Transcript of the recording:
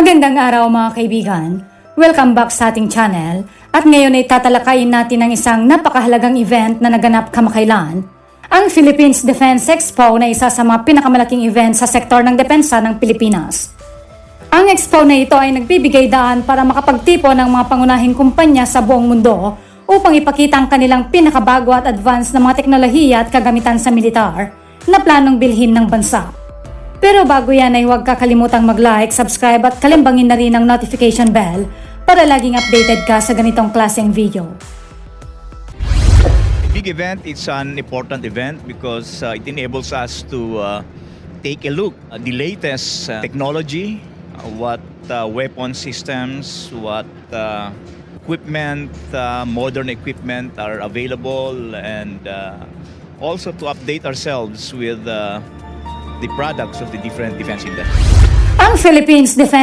Magandang araw mga kaibigan. Welcome back sa ating channel at ngayon ay tatalakayin natin ang isang napakahalagang event na naganap kamakailan. Ang Philippines Defense Expo na isa sa mga pinakamalaking event sa sektor ng depensa ng Pilipinas. Ang expo na ito ay nagbibigay daan para makapagtipo ng mga pangunahing kumpanya sa buong mundo upang ipakita ang kanilang pinakabago at advanced na mga teknolohiya at kagamitan sa militar na planong bilhin ng bansa. Pero bago yan ay huwag kakalimutang mag-like, subscribe at kalimbangin na rin ang notification bell para laging updated ka sa ganitong klaseng video. Big event, it's an important event because it enables us to take a look at the latest technology, what weapon systems, what equipment, modern equipment are available, and also to update ourselves with the products of the different defense industries. Ang Philippines Defense